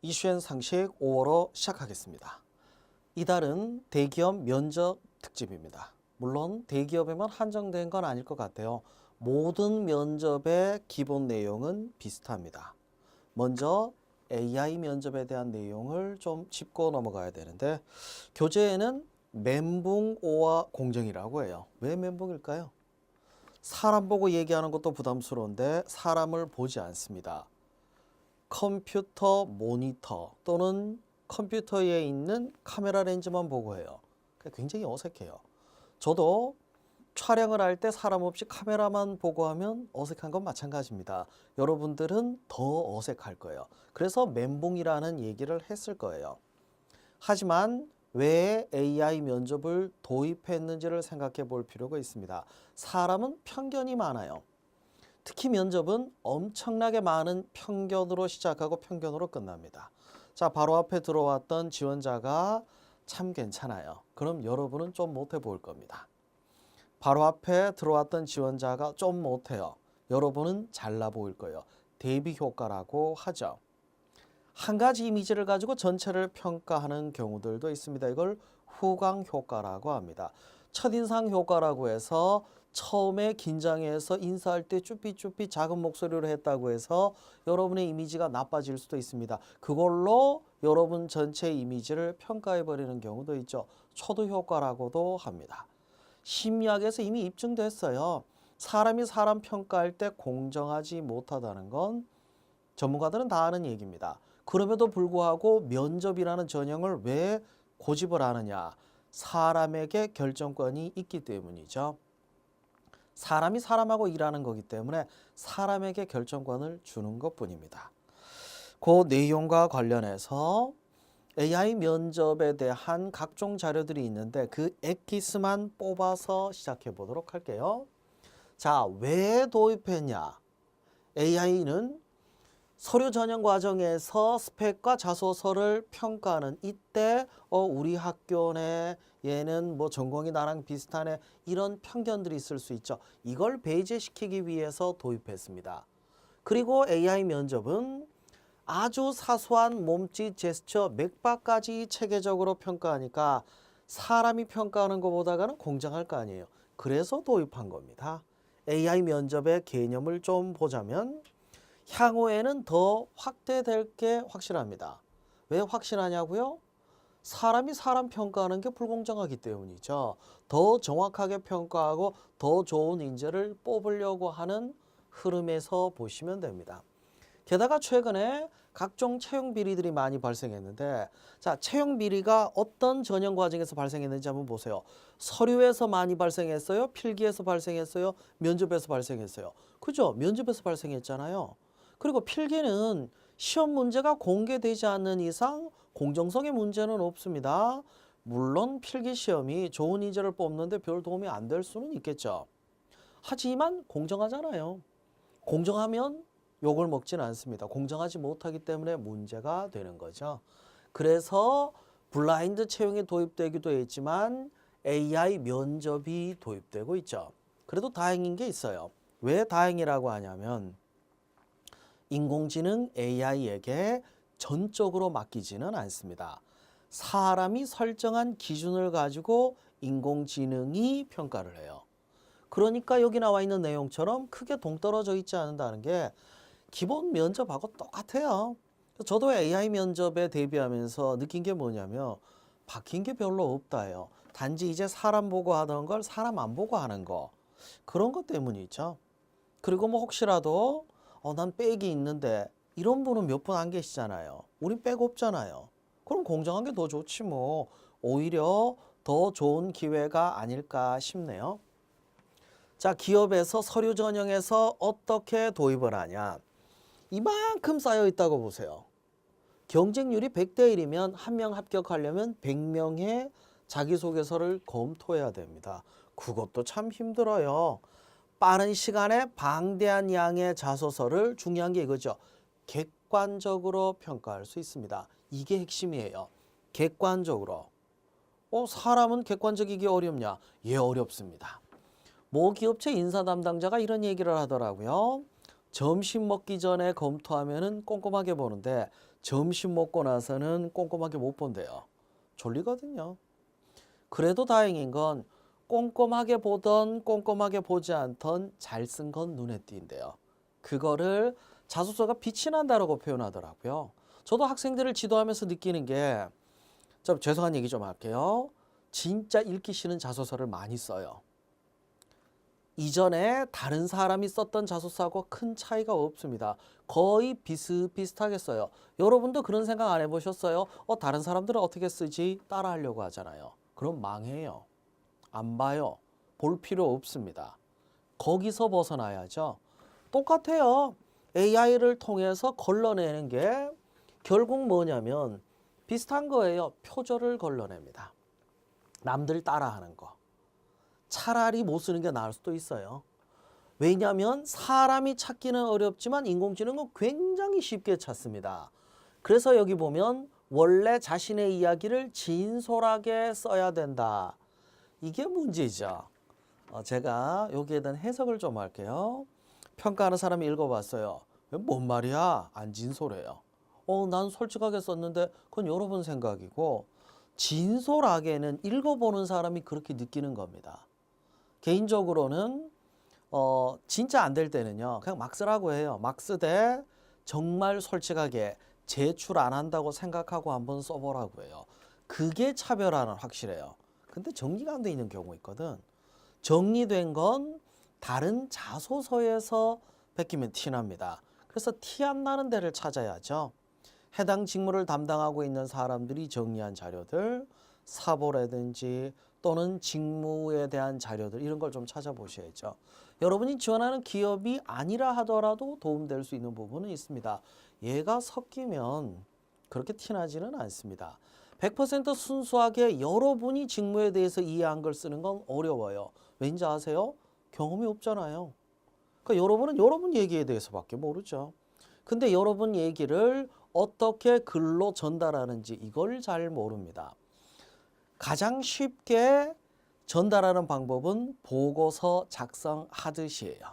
이슈앤 상식 5월호 시작하겠습니다. 이달은 대기업 면접 특집입니다. 물론 대기업에만 한정된 건 아닐 것 같아요. 모든 면접의 기본 내용은 비슷합니다. 먼저 AI 면접에 대한 내용을 좀 짚고 넘어가야 되는데, 교재에는 멘붕 오와 공정이라고 해요. 왜 멘붕일까요? 사람 보고 얘기하는 것도 부담스러운데 사람을 보지 않습니다. 컴퓨터 모니터 또는 컴퓨터에 있는 카메라 렌즈만 보고 해요. 굉장히 어색해요. 저도 촬영을 할 때 사람 없이 카메라만 보고 하면 어색한 건 마찬가지입니다. 여러분들은 더 어색할 거예요. 그래서 멘붕이라는 얘기를 했을 거예요. 하지만 왜 AI 면접을 도입했는지를 생각해 볼 필요가 있습니다. 사람은 편견이 많아요. 특히 면접은 엄청나게 많은 편견으로 시작하고 편견으로 끝납니다. 자, 바로 앞에 들어왔던 지원자가 참 괜찮아요. 그럼 여러분은 좀 못해 보일 겁니다. 바로 앞에 들어왔던 지원자가 좀 못해요. 여러분은 잘나 보일 거예요. 대비 효과라고 하죠. 한 가지 이미지를 가지고 전체를 평가하는 경우들도 있습니다. 이걸 후광 효과라고 합니다. 첫인상 효과라고 해서 처음에 긴장해서 인사할 때 쭈삐쭈삐 작은 목소리로 했다고 해서 여러분의 이미지가 나빠질 수도 있습니다. 그걸로 여러분 전체 이미지를 평가해버리는 경우도 있죠. 초도 효과라고도 합니다. 심리학에서 이미 입증됐어요. 사람이 사람 평가할 때 공정하지 못하다는 건 전문가들은 다 아는 얘기입니다. 그럼에도 불구하고 면접이라는 전형을 왜 고집을 하느냐? 사람에게 결정권이 있기 때문이죠. 사람이 사람하고 일하는 거기 때문에 사람에게 결정권을 주는 것뿐입니다. 그 내용과 관련해서 AI 면접에 대한 각종 자료들이 있는데 그 엑기스만 뽑아서 시작해 보도록 할게요. 자, 왜 도입했냐? AI는 서류 전형 과정에서 스펙과 자소서를 평가하는 이때 우리 학교네 얘는 뭐 전공이 나랑 비슷하네 이런 편견들이 있을 수 있죠. 이걸 배제시키기 위해서 도입했습니다. 그리고 AI 면접은 아주 사소한 몸짓, 제스처, 맥박까지 체계적으로 평가하니까 사람이 평가하는 것보다는 공정할 거 아니에요. 그래서 도입한 겁니다. AI 면접의 개념을 좀 보자면 향후에는 더 확대될 게 확실합니다. 왜 확실하냐고요? 사람이 사람 평가하는 게 불공정하기 때문이죠. 더 정확하게 평가하고 더 좋은 인재를 뽑으려고 하는 흐름에서 보시면 됩니다. 게다가 최근에 각종 채용 비리들이 많이 발생했는데, 자, 채용 비리가 어떤 전형 과정에서 발생했는지 한번 보세요. 서류에서 많이 발생했어요? 필기에서 발생했어요? 면접에서 발생했어요? 그죠? 면접에서 발생했잖아요. 그리고 필기는 시험 문제가 공개되지 않는 이상 공정성의 문제는 없습니다. 물론 필기 시험이 좋은 인재를 뽑는데 별 도움이 안 될 수는 있겠죠. 하지만 공정하잖아요. 공정하면 욕을 먹진 않습니다. 공정하지 못하기 때문에 문제가 되는 거죠. 그래서 블라인드 채용이 도입되기도 했지만 AI 면접이 도입되고 있죠. 그래도 다행인 게 있어요. 왜 다행이라고 하냐면 인공지능 AI에게 전적으로 맡기지는 않습니다. 사람이 설정한 기준을 가지고 인공지능이 평가를 해요. 그러니까 여기 나와 있는 내용처럼 크게 동떨어져 있지 않는다는 게 기본 면접하고 똑같아요. 저도 AI 면접에 대비하면서 느낀 게 뭐냐면 바뀐 게 별로 없다예요. 단지 이제 사람 보고 하던 걸 사람 안 보고 하는 거. 그런 것 때문이죠. 그리고 뭐 혹시라도 난 백이 있는데 이런 분은 몇 분 안 계시잖아요. 우린 백 없잖아요. 그럼 공정한 게 더 좋지 뭐. 오히려 더 좋은 기회가 아닐까 싶네요. 자, 기업에서 서류 전형에서 어떻게 도입을 하냐. 이만큼 쌓여 있다고 보세요. 경쟁률이 100대 1이면 한 명 합격하려면 100명의 자기소개서를 검토해야 됩니다. 그것도 참 힘들어요. 빠른 시간에 방대한 양의 자소서를 중요한 게 이거죠. 객관적으로 평가할 수 있습니다. 이게 핵심이에요. 객관적으로. 사람은 객관적이기 어렵냐? 예, 어렵습니다. 모 기업체 인사 담당자가 이런 얘기를 하더라고요. 점심 먹기 전에 검토하면은 꼼꼼하게 보는데 점심 먹고 나서는 꼼꼼하게 못 본대요. 졸리거든요. 그래도 다행인 건 꼼꼼하게 보던 꼼꼼하게 보지 않던 잘 쓴 건 눈에 띈대요. 그거를 자소서가 빛이 난다라고 표현하더라고요. 저도 학생들을 지도하면서 느끼는 게, 좀 죄송한 얘기 좀 할게요. 진짜 읽기 싫은 자소서를 많이 써요. 이전에 다른 사람이 썼던 자소서하고 큰 차이가 없습니다. 거의 비슷비슷하게 써요. 여러분도 그런 생각 안 해보셨어요? 다른 사람들은 어떻게 쓰지? 따라하려고 하잖아요. 그럼 망해요. 안 봐요. 볼 필요 없습니다. 거기서 벗어나야죠. 똑같아요. AI를 통해서 걸러내는 게 결국 뭐냐면 비슷한 거예요. 표절을 걸러냅니다. 남들 따라하는 거. 차라리 못 쓰는 게 나을 수도 있어요. 왜냐하면 사람이 찾기는 어렵지만 인공지능은 굉장히 쉽게 찾습니다. 그래서 여기 보면 원래 자신의 이야기를 진솔하게 써야 된다. 이게 문제죠. 제가 여기에 대한 해석을 좀 할게요. 평가하는 사람이 읽어봤어요. 뭔 말이야? 안 진솔해요. 난 솔직하게 썼는데 그건 여러분 생각이고, 진솔하게는 읽어보는 사람이 그렇게 느끼는 겁니다. 개인적으로는 진짜 안 될 때는요, 그냥 막 쓰라고 해요. 막 쓰되 정말 솔직하게 제출 안 한다고 생각하고 한번 써보라고 해요. 그게 차별화는 확실해요. 근데 정리가 안 돼 있는 경우 있거든. 정리된 건 다른 자소서에서 베끼면 티납니다. 그래서 티 안 나는 데를 찾아야죠. 해당 직무를 담당하고 있는 사람들이 정리한 자료들, 사보라든지 또는 직무에 대한 자료들, 이런 걸 좀 찾아보셔야죠. 여러분이 지원하는 기업이 아니라 하더라도 도움될 수 있는 부분은 있습니다. 얘가 섞이면 그렇게 티나지는 않습니다. 100% 순수하게 여러분이 직무에 대해서 이해한 걸 쓰는 건 어려워요. 왠지 아세요? 경험이 없잖아요. 그러니까 여러분은 여러분 얘기에 대해서밖에 모르죠. 근데 여러분 얘기를 어떻게 글로 전달하는지 이걸 잘 모릅니다. 가장 쉽게 전달하는 방법은 보고서 작성하듯이에요.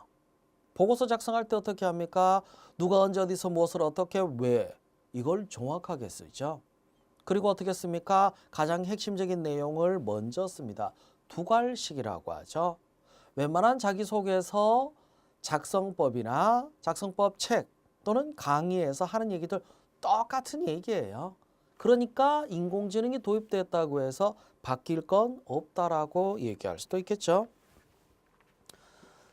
보고서 작성할 때 어떻게 합니까? 누가 언제 어디서 무엇을 어떻게 왜, 이걸 정확하게 쓰죠. 그리고 어떻게 씁니까? 가장 핵심적인 내용을 먼저 씁니다. 두괄식이라고 하죠. 웬만한 자기소개서, 작성법이나 작성법 책 또는 강의에서 하는 얘기들 똑같은 얘기예요. 그러니까 인공지능이 도입됐다고 해서 바뀔 건 없다라고 얘기할 수도 있겠죠.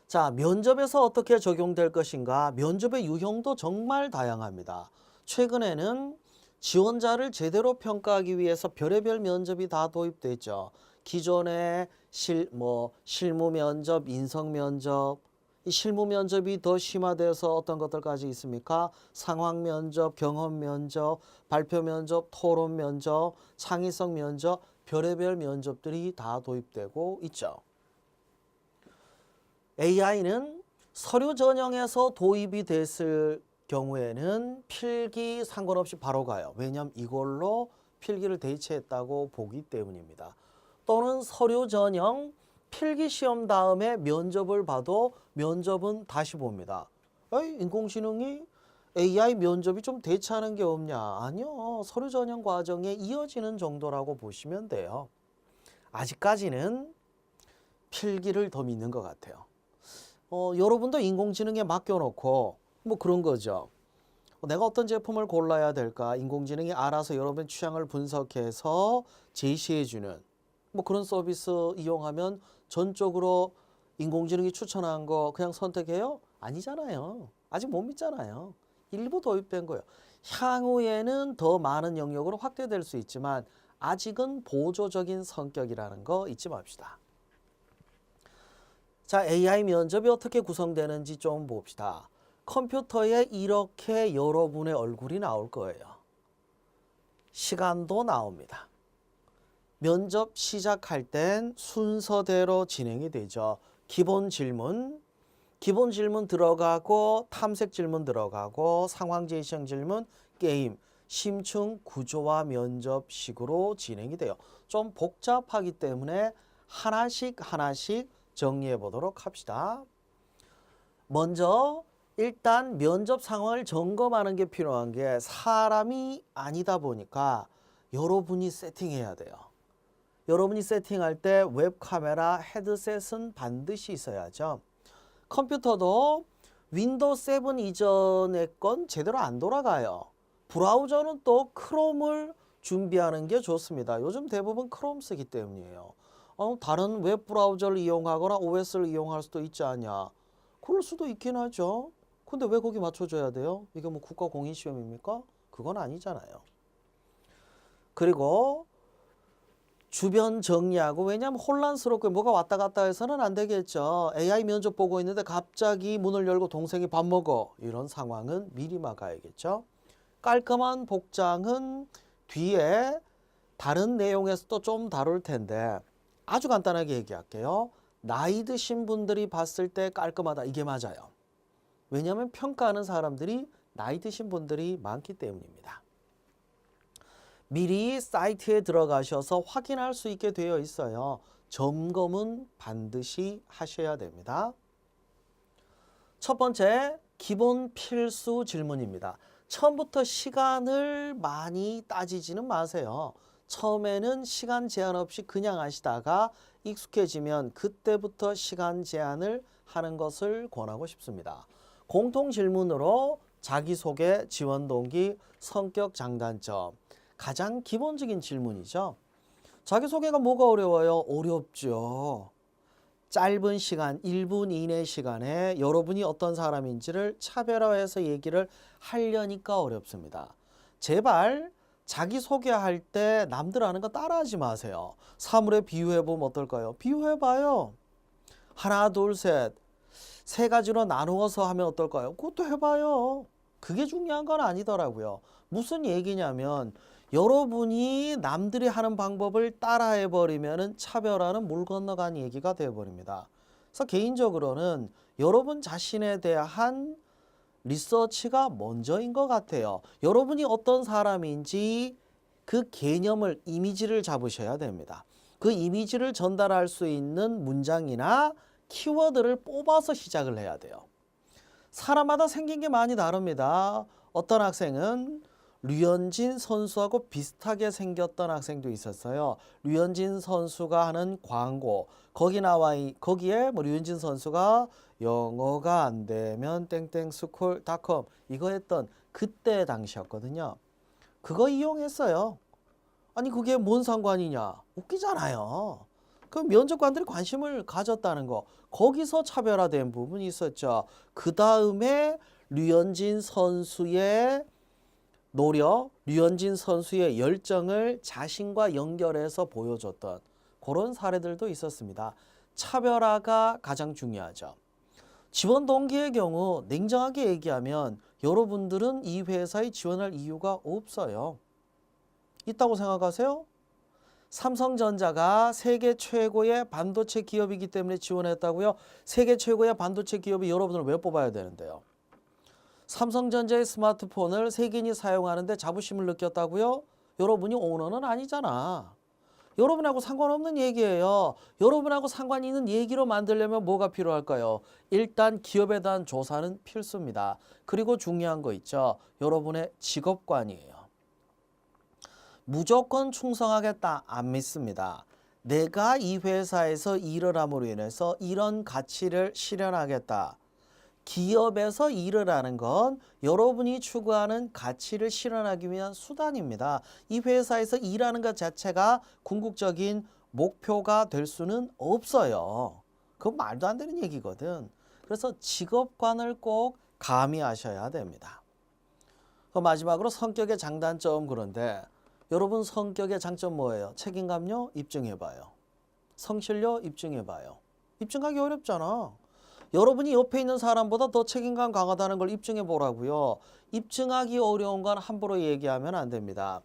자, 면접에서 어떻게 적용될 것인가? 면접의 유형도 정말 다양합니다. 최근에는 지원자를 제대로 평가하기 위해서 별의별 면접이 다 도입됐죠. 기존에 실무 면접, 인성 면접, 이 실무 면접이 더 심화돼서 어떤 것들까지 있습니까? 상황 면접, 경험 면접, 발표 면접, 토론 면접, 창의성 면접, 별의별 면접들이 다 도입되고 있죠. AI는 서류 전형에서 도입이 됐을 경우에는 필기 상관없이 바로 가요. 왜냐하면 이걸로 필기를 대체했다고 보기 때문입니다. 또는 서류 전형, 필기 시험 다음에 면접을 봐도 면접은 다시 봅니다. 인공지능이 AI 면접이 좀 대체하는 게 없냐? 아니요. 서류 전형 과정에 이어지는 정도라고 보시면 돼요. 아직까지는 필기를 더 믿는 것 같아요. 여러분도 인공지능에 맡겨놓고 뭐 그런 거죠. 내가 어떤 제품을 골라야 될까? 인공지능이 알아서 여러분 취향을 분석해서 제시해주는 뭐 그런 서비스 이용하면 전적으로 인공지능이 추천한 거 그냥 선택해요? 아니잖아요. 아직 못 믿잖아요. 일부 도입된 거예요. 향후에는 더 많은 영역으로 확대될 수 있지만 아직은 보조적인 성격이라는 거 잊지 맙시다. 자, AI 면접이 어떻게 구성되는지 좀 봅시다. 컴퓨터에 이렇게 여러분의 얼굴이 나올 거예요. 시간도 나옵니다. 면접 시작할 땐 순서대로 진행이 되죠. 기본 질문 들어가고 탐색 질문 들어가고 상황 제시형 질문, 게임, 심층 구조화 면접식으로 진행이 돼요. 좀 복잡하기 때문에 하나씩 정리해 보도록 합시다. 먼저 일단 면접 상황을 점검하는 게 필요한 게 사람이 아니다 보니까 여러분이 세팅해야 돼요. 여러분이 세팅할 때 웹카메라 헤드셋은 반드시 있어야죠. 컴퓨터도 윈도우 7 이전의 건 제대로 안 돌아가요. 브라우저는 또 크롬을 준비하는 게 좋습니다. 요즘 대부분 크롬 쓰기 때문이에요. 다른 웹 브라우저를 이용하거나 OS를 이용할 수도 있지 않냐. 그럴 수도 있긴 하죠. 근데 왜 거기 맞춰줘야 돼요? 이게 뭐 국가 공인 시험입니까? 그건 아니잖아요. 그리고 주변 정리하고, 왜냐하면 혼란스럽고 뭐가 왔다 갔다 해서는 안 되겠죠. AI 면접 보고 있는데 갑자기 문을 열고 동생이 밥 먹어. 이런 상황은 미리 막아야겠죠. 깔끔한 복장은 뒤에 다른 내용에서도 좀 다룰 텐데 아주 간단하게 얘기할게요. 나이 드신 분들이 봤을 때 깔끔하다. 이게 맞아요. 왜냐하면 평가하는 사람들이 나이 드신 분들이 많기 때문입니다. 미리 사이트에 들어가셔서 확인할 수 있게 되어 있어요. 점검은 반드시 하셔야 됩니다. 첫 번째, 기본 필수 질문입니다. 처음부터 시간을 많이 따지지는 마세요. 처음에는 시간 제한 없이 그냥 하시다가 익숙해지면 그때부터 시간 제한을 하는 것을 권하고 싶습니다. 공통 질문으로 자기소개, 지원 동기, 성격 장단점. 가장 기본적인 질문이죠. 자기소개가 뭐가 어려워요? 어렵죠. 짧은 시간, 1분 이내 시간에 여러분이 어떤 사람인지를 차별화해서 얘기를 하려니까 어렵습니다. 제발 자기소개할 때 남들 하는 거 따라하지 마세요. 사물에 비유해보면 어떨까요? 비유해봐요. 하나, 둘, 셋. 세 가지로 나누어서 하면 어떨까요? 그것도 해봐요. 그게 중요한 건 아니더라고요. 무슨 얘기냐면 여러분이 남들이 하는 방법을 따라해버리면 차별화는 물 건너간 얘기가 되어버립니다. 그래서 개인적으로는 여러분 자신에 대한 리서치가 먼저인 것 같아요. 여러분이 어떤 사람인지 그 개념을, 이미지를 잡으셔야 됩니다. 그 이미지를 전달할 수 있는 문장이나 키워드를 뽑아서 시작을 해야 돼요. 사람마다 생긴 게 많이 다릅니다. 어떤 학생은 류현진 선수하고 비슷하게 생겼던 학생도 있었어요. 류현진 선수가 하는 광고, 거기에 뭐 류현진 선수가 영어가 안 되면 땡땡스쿨.com 이거 했던 그때 당시였거든요. 그거 이용했어요. 아니 그게 뭔 상관이냐? 웃기잖아요. 그 면접관들이 관심을 가졌다는 거, 거기서 차별화된 부분이 있었죠. 그 다음에 류현진 선수의 노력, 류현진 선수의 열정을 자신과 연결해서 보여줬던 그런 사례들도 있었습니다. 차별화가 가장 중요하죠. 지원 동기의 경우 냉정하게 얘기하면 여러분들은 이 회사에 지원할 이유가 없어요. 있다고 생각하세요? 삼성전자가 세계 최고의 반도체 기업이기 때문에 지원했다고요? 세계 최고의 반도체 기업이 여러분을 왜 뽑아야 되는데요? 삼성전자의 스마트폰을 세계인이 사용하는데 자부심을 느꼈다고요? 여러분이 오너는 아니잖아. 여러분하고 상관없는 얘기예요. 여러분하고 상관 있는 얘기로 만들려면 뭐가 필요할까요? 일단 기업에 대한 조사는 필수입니다. 그리고 중요한 거 있죠. 여러분의 직업관이에요. 무조건 충성하겠다 안 믿습니다. 내가 이 회사에서 일을 함으로 인해서 이런 가치를 실현하겠다. 기업에서 일을 하는 건 여러분이 추구하는 가치를 실현하기 위한 수단입니다. 이 회사에서 일하는 것 자체가 궁극적인 목표가 될 수는 없어요. 그건 말도 안 되는 얘기거든. 그래서 직업관을 꼭 가미하셔야 됩니다. 마지막으로 성격의 장단점. 그런데 여러분 성격의 장점 뭐예요? 책임감요? 입증해봐요. 성실요? 입증해봐요. 입증하기 어렵잖아. 여러분이 옆에 있는 사람보다 더 책임감 강하다는 걸 입증해 보라고요. 입증하기 어려운 건 함부로 얘기하면 안 됩니다.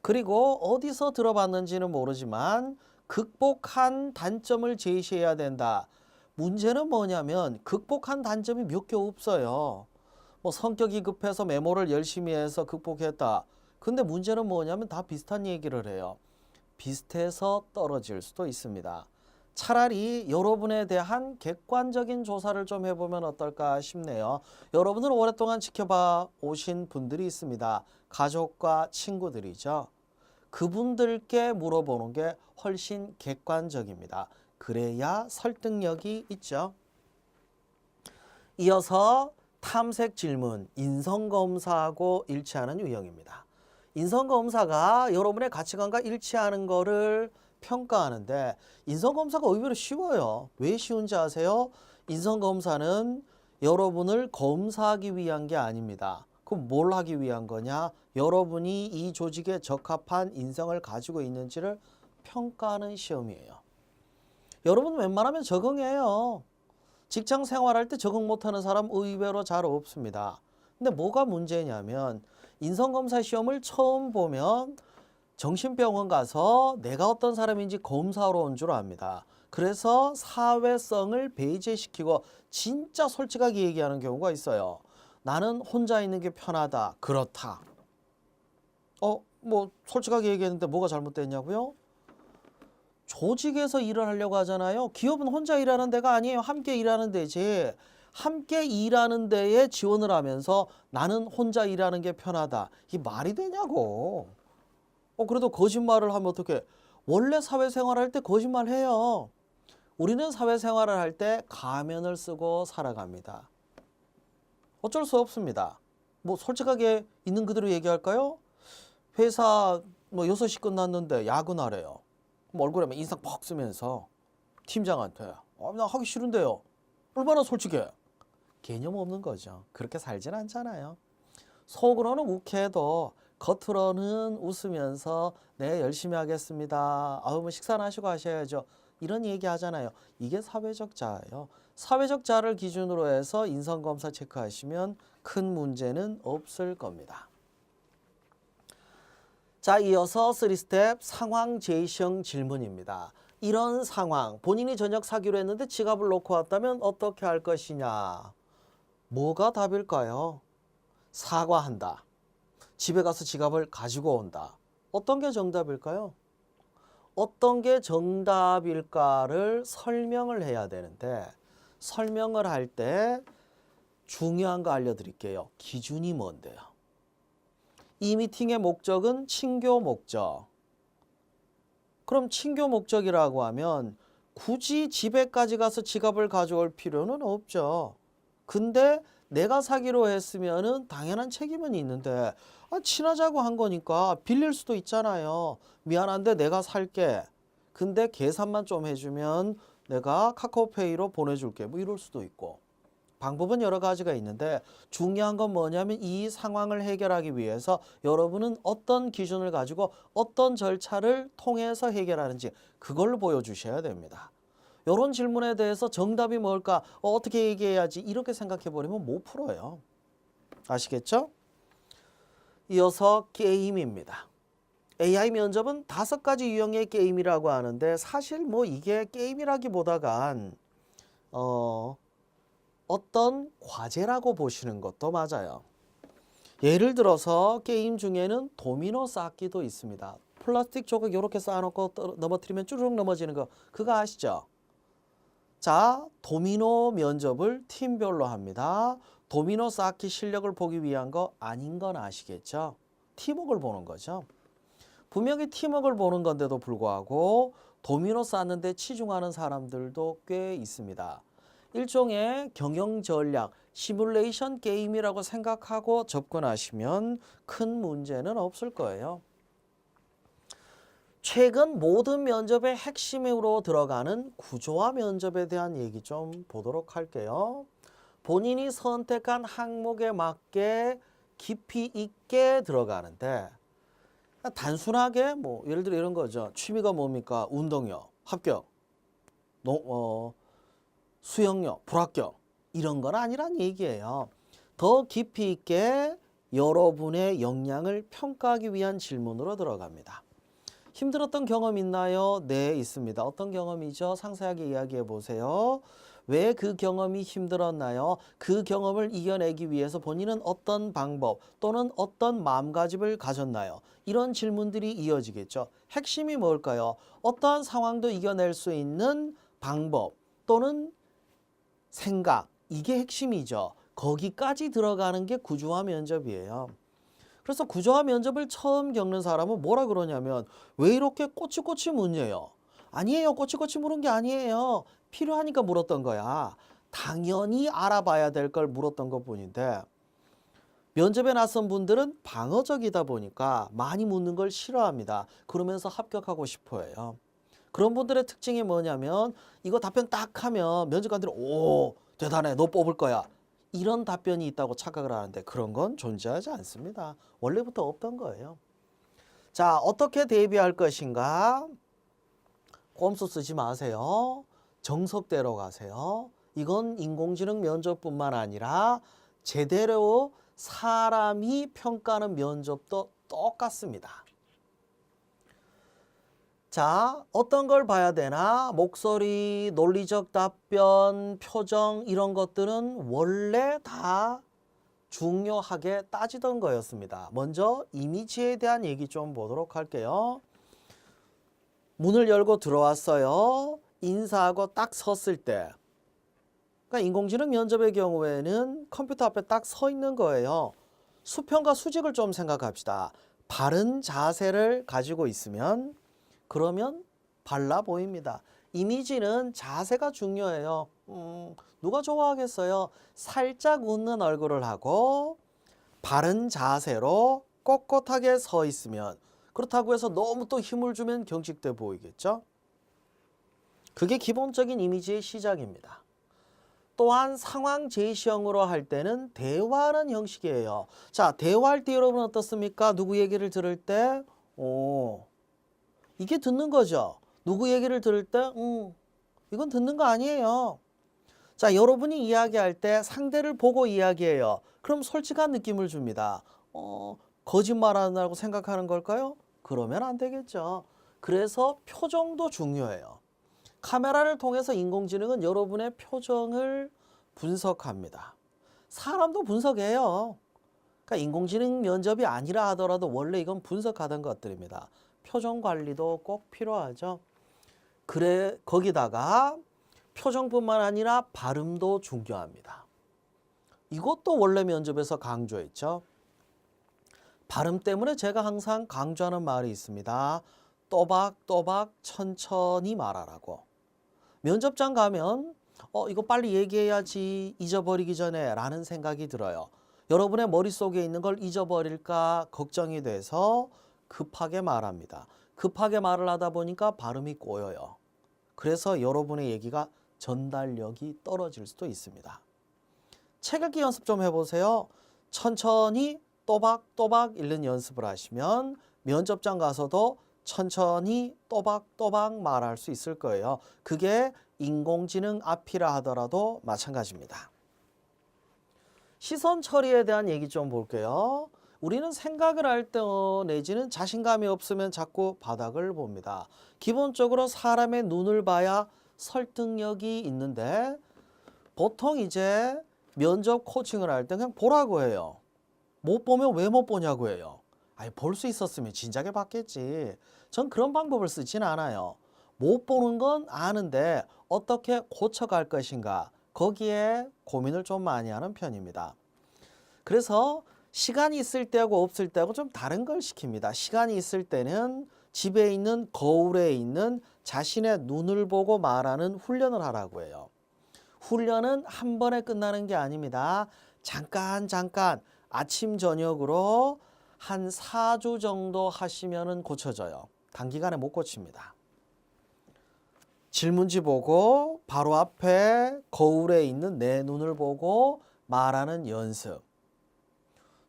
그리고 어디서 들어봤는지는 모르지만 극복한 단점을 제시해야 된다. 문제는 뭐냐면 극복한 단점이 몇 개 없어요. 뭐 성격이 급해서 메모를 열심히 해서 극복했다. 근데 문제는 뭐냐면 다 비슷한 얘기를 해요. 비슷해서 떨어질 수도 있습니다. 차라리 여러분에 대한 객관적인 조사를 좀 해보면 어떨까 싶네요. 여러분을 오랫동안 지켜봐 오신 분들이 있습니다. 가족과 친구들이죠. 그분들께 물어보는 게 훨씬 객관적입니다. 그래야 설득력이 있죠. 이어서 탐색 질문, 인성검사하고 일치하는 유형입니다. 인성검사가 여러분의 가치관과 일치하는 거를 평가하는데 인성검사가 의외로 쉬워요. 왜 쉬운지 아세요? 인성검사는 여러분을 검사하기 위한 게 아닙니다. 그럼 뭘 하기 위한 거냐? 여러분이 이 조직에 적합한 인성을 가지고 있는지를 평가하는 시험이에요. 여러분 웬만하면 적응해요. 직장 생활할 때 적응 못하는 사람 의외로 잘 없습니다. 근데 뭐가 문제냐면 인성검사 시험을 처음 보면 정신병원 가서 내가 어떤 사람인지 검사하러 온 줄 압니다. 그래서 사회성을 배제시키고 진짜 솔직하게 얘기하는 경우가 있어요. 나는 혼자 있는 게 편하다. 그렇다. 뭐 솔직하게 얘기했는데 뭐가 잘못됐냐고요? 조직에서 일을 하려고 하잖아요. 기업은 혼자 일하는 데가 아니에요. 함께 일하는 데지. 함께 일하는 데에 지원을 하면서 나는 혼자 일하는 게 편하다. 이게 말이 되냐고. 그래도 거짓말을 하면 어떡해. 원래 사회생활할 때 거짓말해요. 우리는 사회생활을 할 때 가면을 쓰고 살아갑니다. 어쩔 수 없습니다. 뭐 솔직하게 있는 그대로 얘기할까요? 회사 6시 끝났는데 야근하래요. 얼굴에 인상 퍽 쓰면서 팀장한테 나 하기 싫은데요. 얼마나 솔직해. 개념 없는 거죠. 그렇게 살진 않잖아요. 속으로는 욱해도 겉으로는 웃으면서 네 열심히 하겠습니다. 뭐 식사는 하시고 하셔야죠. 이런 얘기 하잖아요. 이게 사회적 자예요. 사회적 자를 기준으로 해서 인성검사 체크하시면 큰 문제는 없을 겁니다. 자, 이어서 3스텝 상황 제시형 질문입니다. 이런 상황, 본인이 저녁 사기로 했는데 지갑을 놓고 왔다면 어떻게 할 것이냐? 뭐가 답일까요? 사과한다. 집에 가서 지갑을 가지고 온다. 어떤 게 정답일까요? 어떤 게 정답일까를 설명을 해야 되는데 설명을 할 때 중요한 거 알려드릴게요. 기준이 뭔데요? 이 미팅의 목적은 친교 목적. 그럼 친교 목적이라고 하면 굳이 집에까지 가서 지갑을 가져올 필요는 없죠. 근데 내가 사기로 했으면은 당연한 책임은 있는데 친하자고 한 거니까 빌릴 수도 있잖아요. 미안한데 내가 살게. 근데 계산만 좀 해주면 내가 카카오페이로 보내줄게. 뭐 이럴 수도 있고. 방법은 여러 가지가 있는데 중요한 건 뭐냐면 이 상황을 해결하기 위해서 여러분은 어떤 기준을 가지고 어떤 절차를 통해서 해결하는지 그걸 보여주셔야 됩니다. 이런 질문에 대해서 정답이 뭘까? 어떻게 얘기해야지? 이렇게 생각해버리면 못 풀어요. 아시겠죠? 이어서 게임입니다. AI 면접은 5가지 유형의 게임이라고 하는데 사실 뭐 이게 게임이라기보다간 어떤 과제라고 보시는 것도 맞아요. 예를 들어서 게임 중에는 도미노 쌓기도 있습니다. 플라스틱 조각 이렇게 쌓아놓고 넘어뜨리면 쭈르륵 넘어지는 거 그거 아시죠? 자, 도미노 면접을 팀별로 합니다. 도미노 쌓기 실력을 보기 위한 거 아닌 건 아시겠죠? 팀워크를 보는 거죠. 분명히 팀워크를 보는 건데도 불구하고 도미노 쌓는데 치중하는 사람들도 꽤 있습니다. 일종의 경영 전략, 시뮬레이션 게임이라고 생각하고 접근하시면 큰 문제는 없을 거예요. 최근 모든 면접의 핵심으로 들어가는 구조화 면접에 대한 얘기 좀 보도록 할게요. 본인이 선택한 항목에 맞게 깊이 있게 들어가는데 단순하게 뭐 예를 들어 이런 거죠. 취미가 뭡니까? 운동요. 합격. 수영요. 불합격. 이런 건 아니란 얘기예요. 더 깊이 있게 여러분의 역량을 평가하기 위한 질문으로 들어갑니다. 힘들었던 경험 있나요? 네, 있습니다. 어떤 경험이죠? 상세하게 이야기해 보세요. 왜 그 경험이 힘들었나요? 그 경험을 이겨내기 위해서 본인은 어떤 방법 또는 어떤 마음가짐을 가졌나요? 이런 질문들이 이어지겠죠. 핵심이 뭘까요? 어떠한 상황도 이겨낼 수 있는 방법 또는 생각, 이게 핵심이죠. 거기까지 들어가는 게 구조화 면접이에요. 그래서 구조화 면접을 처음 겪는 사람은 뭐라 그러냐면 왜 이렇게 꼬치꼬치 묻냐요? 아니에요. 꼬치꼬치 물은 게 아니에요. 필요하니까 물었던 거야. 당연히 알아봐야 될 걸 물었던 것뿐인데 면접에 나선 분들은 방어적이다 보니까 많이 묻는 걸 싫어합니다. 그러면서 합격하고 싶어 해요. 그런 분들의 특징이 뭐냐면 이거 답변 딱 하면 면접관들이 오 대단해 너 뽑을 거야 이런 답변이 있다고 착각을 하는데 그런 건 존재하지 않습니다. 원래부터 없던 거예요. 자, 어떻게 대비할 것인가? 꼼수 쓰지 마세요. 정석대로 가세요. 이건 인공지능 면접뿐만 아니라 제대로 사람이 평가하는 면접도 똑같습니다. 자, 어떤 걸 봐야 되나? 목소리, 논리적 답변, 표정 이런 것들은 원래 다 중요하게 따지던 거였습니다. 먼저 이미지에 대한 얘기 좀 보도록 할게요. 문을 열고 들어왔어요. 인사하고 딱 섰을 때. 그러니까 인공지능 면접의 경우에는 컴퓨터 앞에 딱 서 있는 거예요. 수평과 수직을 좀 생각합시다. 바른 자세를 가지고 있으면 그러면 발라 보입니다. 이미지는 자세가 중요해요. 누가 좋아하겠어요? 살짝 웃는 얼굴을 하고 바른 자세로 꼿꼿하게 서 있으면 그렇다고 해서 너무 또 힘을 주면 경직돼 보이겠죠? 그게 기본적인 이미지의 시작입니다. 또한 상황 제시형으로 할 때는 대화하는 형식이에요. 자, 대화할 때 여러분 어떻습니까? 누구 얘기를 들을 때 이게 듣는 거죠. 누구 얘기를 들을 때 이건 듣는 거 아니에요. 자, 여러분이 이야기할 때 상대를 보고 이야기해요. 그럼 솔직한 느낌을 줍니다. 거짓말한다고 생각하는 걸까요? 그러면 안 되겠죠. 그래서 표정도 중요해요. 카메라를 통해서 인공지능은 여러분의 표정을 분석합니다. 사람도 분석해요. 그러니까 인공지능 면접이 아니라 하더라도 원래 이건 분석하던 것들입니다. 표정 관리도 꼭 필요하죠. 그래, 거기다가 표정뿐만 아니라 발음도 중요합니다. 이것도 원래 면접에서 강조했죠. 발음 때문에 제가 항상 강조하는 말이 있습니다. 또박또박 천천히 말하라고. 면접장 가면 이거 빨리 얘기해야지 잊어버리기 전에 라는 생각이 들어요. 여러분의 머릿속에 있는 걸 잊어버릴까 걱정이 돼서 급하게 말합니다. 급하게 말을 하다 보니까 발음이 꼬여요. 그래서 여러분의 얘기가 전달력이 떨어질 수도 있습니다. 책 읽기 연습 좀 해보세요. 천천히 또박또박 읽는 연습을 하시면 면접장 가서도 천천히 또박또박 말할 수 있을 거예요. 그게 인공지능 앞이라 하더라도 마찬가지입니다. 시선 처리에 대한 얘기 좀 볼게요. 우리는 생각을 할 때 내지는 자신감이 없으면 자꾸 바닥을 봅니다. 기본적으로 사람의 눈을 봐야 설득력이 있는데 보통 이제 면접 코칭을 할 때 그냥 보라고 해요. 못 보면 왜 못 보냐고 해요. 아니, 볼 수 있었으면 진작에 봤겠지. 전 그런 방법을 쓰진 않아요. 못 보는 건 아는데 어떻게 고쳐갈 것인가 거기에 고민을 좀 많이 하는 편입니다. 그래서 시간이 있을 때하고 없을 때하고 좀 다른 걸 시킵니다. 시간이 있을 때는 집에 있는 거울에 있는 자신의 눈을 보고 말하는 훈련을 하라고 해요. 훈련은 한 번에 끝나는 게 아닙니다. 잠깐 아침 저녁으로 한 4주 정도 하시면은 고쳐져요. 단기간에 못 고칩니다. 질문지 보고 바로 앞에 거울에 있는 내 눈을 보고 말하는 연습.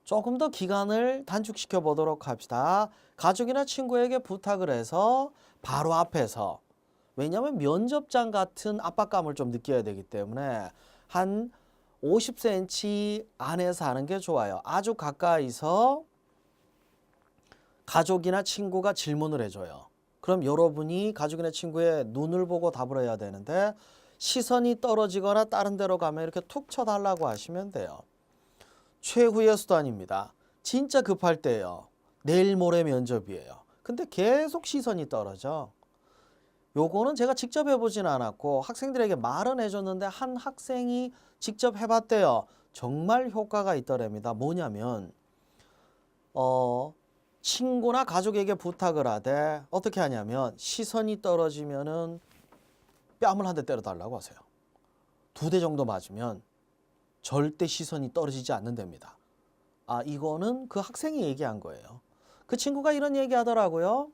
조금 더 기간을 단축시켜 보도록 합시다. 가족이나 친구에게 부탁을 해서 바로 앞에서, 왜냐하면 면접장 같은 압박감을 좀 느껴야 되기 때문에 한 50cm 안에서 하는 게 좋아요. 아주 가까이서 가족이나 친구가 질문을 해줘요. 그럼 여러분이 가족이나 친구의 눈을 보고 답을 해야 되는데 시선이 떨어지거나 다른 데로 가면 이렇게 툭 쳐달라고 하시면 돼요. 최후의 수단입니다. 진짜 급할 때예요. 내일 모레 면접이에요. 근데 계속 시선이 떨어져. 요거는 제가 직접 해보진 않았고 학생들에게 말은 해줬는데 한 학생이 직접 해봤대요. 정말 효과가 있더랍니다. 뭐냐면 친구나 가족에게 부탁을 하되 어떻게 하냐면 시선이 떨어지면은 뺨을 한 대 때려달라고 하세요. 2대 정도 맞으면 절대 시선이 떨어지지 않는답니다. 아, 이거는 그 학생이 얘기한 거예요. 그 친구가 이런 얘기 하더라고요.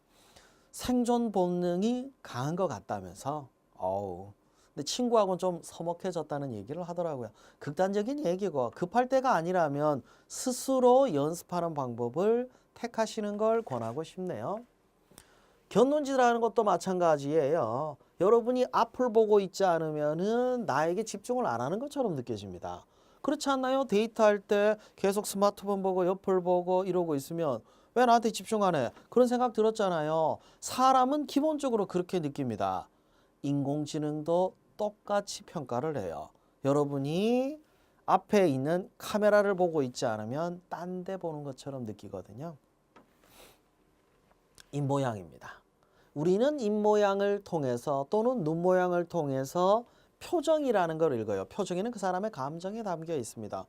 생존 본능이 강한 것 같다면서. 근데 친구하고는 좀 서먹해졌다는 얘기를 하더라고요. 극단적인 얘기고 급할 때가 아니라면 스스로 연습하는 방법을 택하시는 걸 권하고 싶네요. 견눈질하는 것도 마찬가지예요. 여러분이 앞을 보고 있지 않으면은 나에게 집중을 안 하는 것처럼 느껴집니다. 그렇지 않나요? 데이트할 때 계속 스마트폰 보고 옆을 보고 이러고 있으면 왜 나한테 집중 안 해? 그런 생각 들었잖아요. 사람은 기본적으로 그렇게 느낍니다. 인공지능도 똑같이 평가를 해요. 여러분이 앞에 있는 카메라를 보고 있지 않으면 딴 데 보는 것처럼 느끼거든요. 입모양입니다. 우리는 입모양을 통해서 또는 눈모양을 통해서 표정이라는 걸 읽어요. 표정에는 그 사람의 감정이 담겨 있습니다.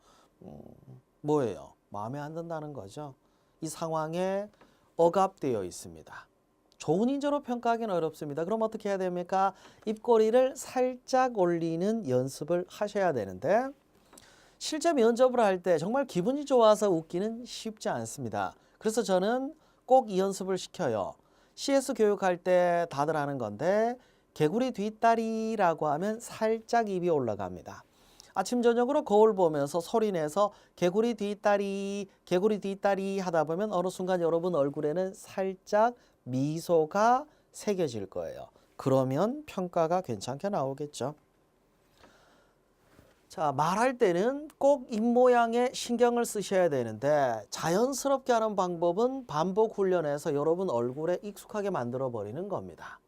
뭐예요? 마음에 안 든다는 거죠. 이 상황에 억압되어 있습니다. 좋은 인재로 평가하기는 어렵습니다. 그럼 어떻게 해야 됩니까? 입꼬리를 살짝 올리는 연습을 하셔야 되는데 실제 면접을 할 때 정말 기분이 좋아서 웃기는 쉽지 않습니다. 그래서 저는 꼭 이 연습을 시켜요. CS 교육할 때 다들 하는 건데 개구리 뒷다리라고 하면 살짝 입이 올라갑니다. 아침 저녁으로 거울 보면서 소리내서 개구리 뒷다리 하다 보면 어느 순간 여러분 얼굴에는 살짝 미소가 새겨질 거예요. 그러면 평가가 괜찮게 나오겠죠. 자, 말할 때는 꼭 입모양에 신경을 쓰셔야 되는데 자연스럽게 하는 방법은 반복 훈련해서 여러분 얼굴에 익숙하게 만들어 버리는 겁니다.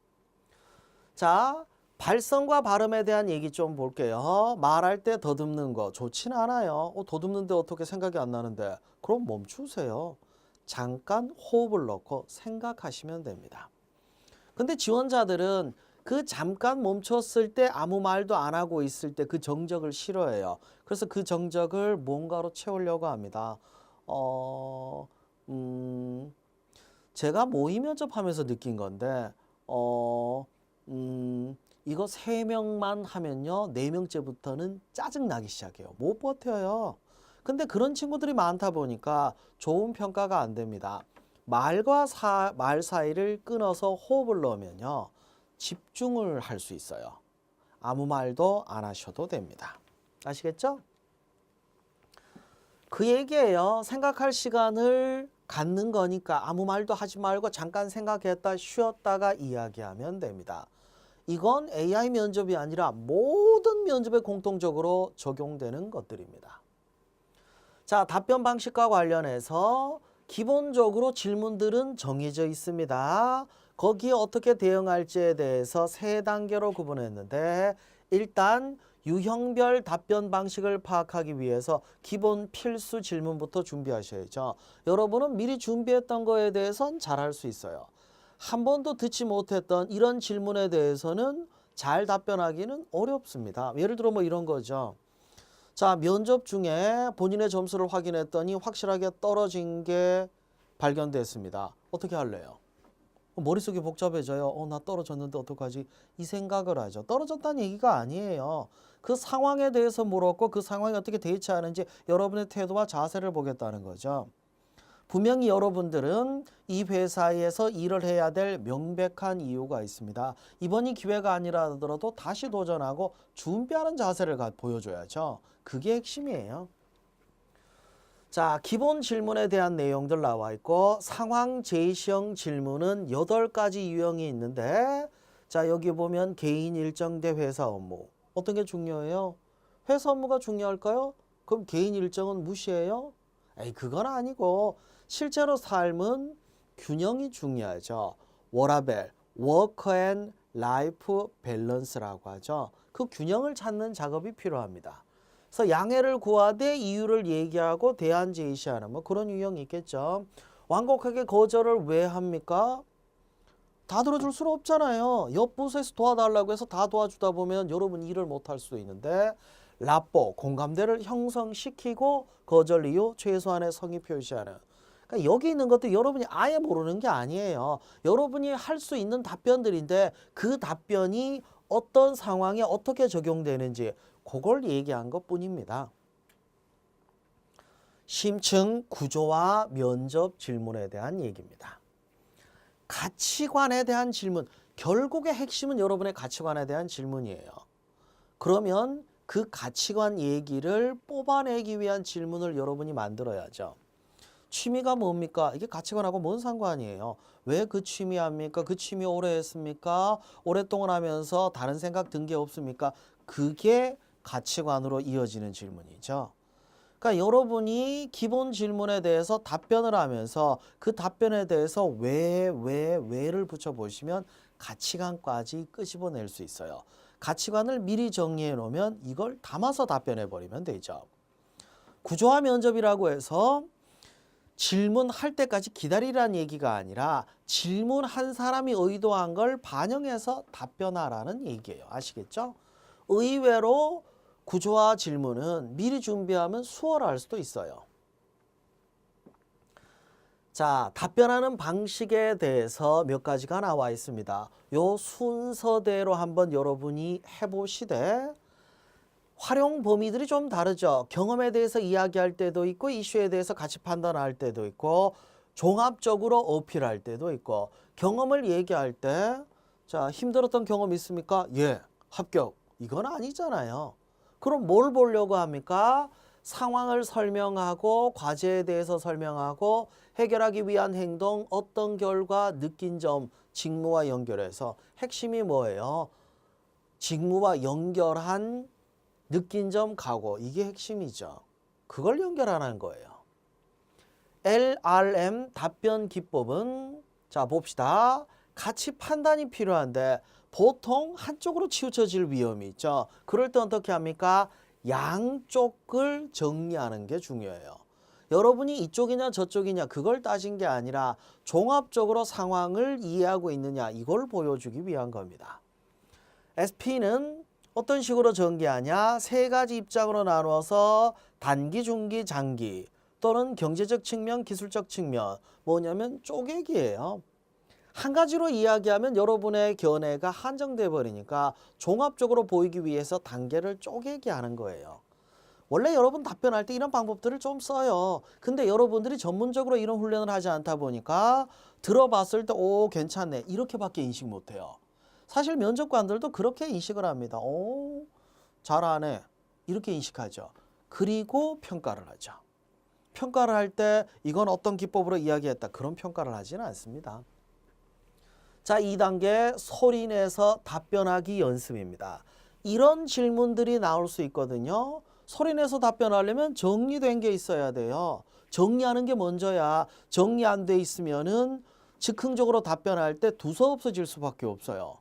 자, 발성과 발음에 대한 얘기 좀 볼게요. 말할 때 더듬는 거 좋지는 않아요. 더듬는데 어떻게 생각이 안 나는데 그럼 멈추세요. 잠깐 호흡을 넣고 생각하시면 됩니다. 근데 지원자들은 그 잠깐 멈췄을 때 아무 말도 안 하고 있을 때 그 정적을 싫어해요. 그래서 그 정적을 뭔가로 채우려고 합니다. 제가 모의 면접하면서 느낀 건데 이거 3명만 하면요 4명째부터는 짜증나기 시작해요. 못 버텨요. 근데 그런 친구들이 많다 보니까 좋은 평가가 안 됩니다. 말과 말 사이를 끊어서 호흡을 넣으면요 집중을 할 수 있어요. 아무 말도 안 하셔도 됩니다. 아시겠죠? 그 얘기예요. 생각할 시간을 갖는 거니까 아무 말도 하지 말고 잠깐 생각했다 쉬었다가 이야기하면 됩니다. 이건 AI 면접이 아니라 모든 면접에 공통적으로 적용되는 것들입니다. 자, 답변 방식과 관련해서 기본적으로 질문들은 정해져 있습니다. 거기에 어떻게 대응할지에 대해서 3단계로 구분했는데 일단 유형별 답변 방식을 파악하기 위해서 기본 필수 질문부터 준비하셔야죠. 여러분은 미리 준비했던 거에 대해서는 잘할 수 있어요. 한 번도 듣지 못했던 이런 질문에 대해서는 잘 답변하기는 어렵습니다. 예를 들어 뭐 이런 거죠. 자, 면접 중에 본인의 점수를 확인했더니 확실하게 떨어진 게 발견됐습니다. 어떻게 할래요? 머릿속이 복잡해져요. 나 떨어졌는데 어떡하지? 이 생각을 하죠. 떨어졌다는 얘기가 아니에요. 그 상황에 대해서 물었고 그 상황에 어떻게 대처하는지 여러분의 태도와 자세를 보겠다는 거죠. 분명히 여러분들은 이 회사에서 일을 해야 될 명백한 이유가 있습니다. 이번이 기회가 아니라 하더라도 다시 도전하고 준비하는 자세를 보여줘야죠. 그게 핵심이에요. 자, 기본 질문에 대한 내용들 나와 있고 상황 제시형 질문은 8가지 유형이 있는데 자, 여기 보면 개인 일정 대 회사 업무. 어떤 게 중요해요? 회사 업무가 중요할까요? 그럼 개인 일정은 무시해요? 에이, 그건 아니고 실제로 삶은 균형이 중요하죠. 워라밸, 워크 앤 라이프 밸런스라고 하죠. 그 균형을 찾는 작업이 필요합니다. 그래서 양해를 구하되 이유를 얘기하고 대안 제시하는 뭐 그런 유형이 있겠죠. 완곡하게 거절을 왜 합니까? 다 들어줄 수는 없잖아요. 옆 부서에서 도와달라고 해서 다 도와주다 보면 여러분 일을 못할 수도 있는데 라뽀, 공감대를 형성시키고 거절 이유 최소한의 성의 표시하는. 그러니까 여기 있는 것도 여러분이 아예 모르는 게 아니에요. 여러분이 할 수 있는 답변들인데 그 답변이 어떤 상황에 어떻게 적용되는지 그걸 얘기한 것뿐입니다. 심층 구조와 면접 질문에 대한 얘기입니다. 가치관에 대한 질문, 결국의 핵심은 여러분의 가치관에 대한 질문이에요. 그러면 그 가치관 얘기를 뽑아내기 위한 질문을 여러분이 만들어야죠. 취미가 뭡니까? 이게 가치관하고 뭔 상관이에요? 왜 그 취미 합니까? 그 취미 오래 했습니까? 오랫동안 하면서 다른 생각 든 게 없습니까? 그게 가치관으로 이어지는 질문이죠. 그러니까 여러분이 기본 질문에 대해서 답변을 하면서 그 답변에 대해서 왜를 붙여보시면 가치관까지 끄집어낼 수 있어요. 가치관을 미리 정리해 놓으면 이걸 담아서 답변해 버리면 되죠. 구조화 면접이라고 해서 질문할 때까지 기다리라는 얘기가 아니라 질문한 사람이 의도한 걸 반영해서 답변하라는 얘기예요. 아시겠죠? 의외로 구조화 질문은 미리 준비하면 수월할 수도 있어요. 자, 답변하는 방식에 대해서 몇 가지가 나와 있습니다. 요 순서대로 한번 여러분이 해보시되 활용 범위들이 좀 다르죠. 경험에 대해서 이야기할 때도 있고 이슈에 대해서 같이 판단할 때도 있고 종합적으로 어필할 때도 있고 경험을 얘기할 때 자, 힘들었던 경험 있습니까? 예, 합격. 이건 아니잖아요. 그럼 뭘 보려고 합니까? 상황을 설명하고 과제에 대해서 설명하고 해결하기 위한 행동, 어떤 결과, 느낀 점, 직무와 연결해서 핵심이 뭐예요? 직무와 연결한 느낀 점, 각오. 이게 핵심이죠. 그걸 연결하는 거예요. LRM 답변 기법은 자 봅시다. 가치 판단이 필요한데 보통 한쪽으로 치우쳐질 위험이 있죠. 그럴 때 어떻게 합니까? 양쪽을 정리하는 게 중요해요. 여러분이 이쪽이냐 저쪽이냐 그걸 따진 게 아니라 종합적으로 상황을 이해하고 있느냐 이걸 보여주기 위한 겁니다. SP는 어떤 식으로 전개하냐? 세 가지 입장으로 나누어서 단기, 중기, 장기 또는 경제적 측면, 기술적 측면 뭐냐면 쪼개기예요. 한 가지로 이야기하면 여러분의 견해가 한정돼 버리니까 종합적으로 보이기 위해서 단계를 쪼개기 하는 거예요. 원래 여러분 답변할 때 이런 방법들을 좀 써요. 근데 여러분들이 전문적으로 이런 훈련을 하지 않다 보니까 들어봤을 때 오 괜찮네 이렇게밖에 인식 못해요. 사실 면접관들도 그렇게 인식을 합니다. 오 잘하네 이렇게 인식하죠. 그리고 평가를 하죠. 평가를 할 때 이건 어떤 기법으로 이야기했다 그런 평가를 하지는 않습니다. 자, 2단계 소리내서 답변하기 연습입니다. 이런 질문들이 나올 수 있거든요. 소리내서 답변하려면 정리된 게 있어야 돼요. 정리하는 게 먼저야. 정리 안 돼 있으면은 즉흥적으로 답변할 때 두서 없어질 수밖에 없어요.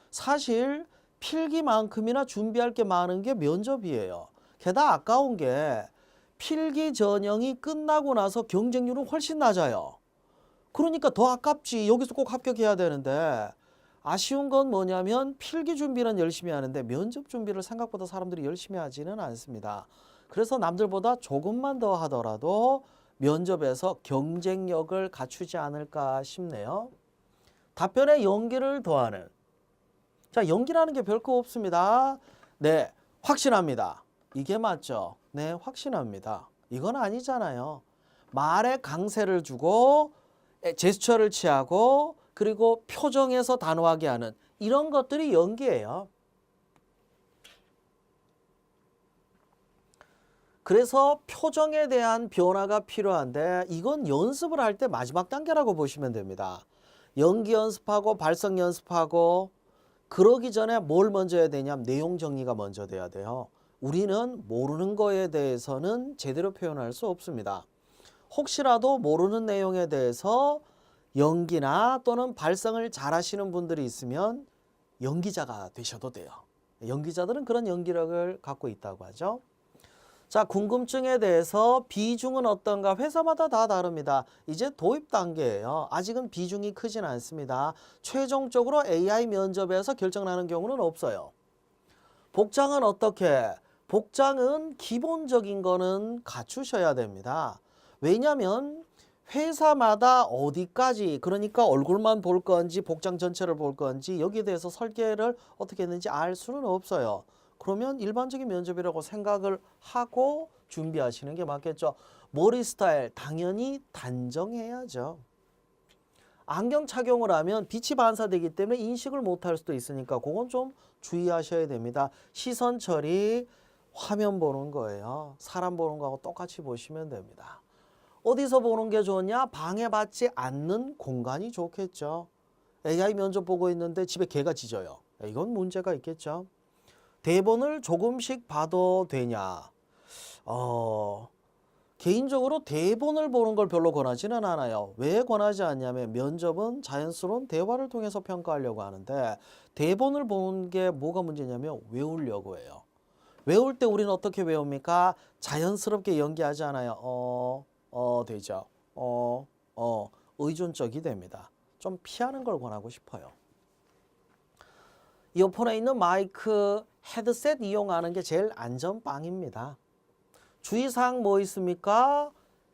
사실 필기만큼이나 준비할 게 많은 게 면접이에요. 게다가 아까운 게 필기 전형이 끝나고 나서 경쟁률은 훨씬 낮아요. 그러니까 더 아깝지. 여기서 꼭 합격해야 되는데 아쉬운 건 뭐냐면 필기 준비는 열심히 하는데 면접 준비를 생각보다 사람들이 열심히 하지는 않습니다. 그래서 남들보다 조금만 더 하더라도 면접에서 경쟁력을 갖추지 않을까 싶네요. 답변에 연기를 더하는. 자, 연기라는 게 별거 없습니다. 네, 확신합니다. 이게 맞죠? 네, 확신합니다. 이건 아니잖아요. 말에 강세를 주고 제스처를 취하고 그리고 표정에서 단호하게 하는 이런 것들이 연기예요. 그래서 표정에 대한 변화가 필요한데 이건 연습을 할 때 마지막 단계라고 보시면 됩니다. 연기 연습하고 발성 연습하고 그러기 전에 뭘 먼저 해야 되냐면 내용 정리가 먼저 돼야 돼요. 우리는 모르는 거에 대해서는 제대로 표현할 수 없습니다. 혹시라도 모르는 내용에 대해서 연기나 또는 발성을 잘 하시는 분들이 있으면 연기자가 되셔도 돼요. 연기자들은 그런 연기력을 갖고 있다고 하죠. 자, 궁금증에 대해서 비중은 어떤가? 회사마다 다 다릅니다. 이제 도입 단계예요. 아직은 비중이 크진 않습니다. 최종적으로 AI 면접에서 결정나는 경우는 없어요. 복장은 어떻게? 복장은 기본적인 거는 갖추셔야 됩니다. 왜냐하면 회사마다 어디까지, 그러니까 얼굴만 볼 건지 복장 전체를 볼 건지 여기에 대해서 설계를 어떻게 했는지 알 수는 없어요. 그러면 일반적인 면접이라고 생각을 하고 준비하시는 게 맞겠죠. 머리 스타일 당연히 단정해야죠. 안경 착용을 하면 빛이 반사되기 때문에 인식을 못할 수도 있으니까 그건 좀 주의하셔야 됩니다. 시선 처리, 화면 보는 거예요. 사람 보는 거하고 똑같이 보시면 됩니다. 어디서 보는 게 좋냐? 방해받지 않는 공간이 좋겠죠. AI 면접 보고 있는데 집에 개가 짖어요. 이건 문제가 있겠죠. 대본을 조금씩 봐도 되냐? 개인적으로 대본을 보는 걸 별로 권하지는 않아요. 왜 권하지 않냐면 면접은 자연스러운 대화를 통해서 평가하려고 하는데 대본을 보는 게 뭐가 문제냐면 외우려고 해요. 외울 때 우리는 어떻게 외웁니까? 자연스럽게 연기하지 않아요. 되죠. 의존적이 됩니다. 좀 피하는 걸 권하고 싶어요. 이어폰에 있는 마이크, 헤드셋 이용하는 게 제일 안전빵입니다. 주의사항 뭐 있습니까?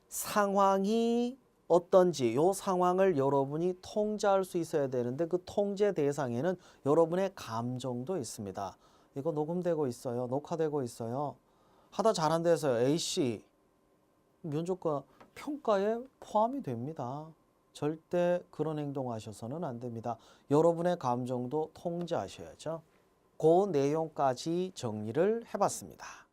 상황이 어떤지 이 상황을 여러분이 통제할 수 있어야 되는데 그 통제 대상에는 여러분의 감정도 있습니다. 이거 녹음되고 있어요. 녹화되고 있어요. 하다 잘한 데서요. A씨 면접과 평가에 포함이 됩니다. 절대 그런 행동하셔서는 안 됩니다. 여러분의 감정도 통제하셔야죠. 그 내용까지 정리를 해봤습니다.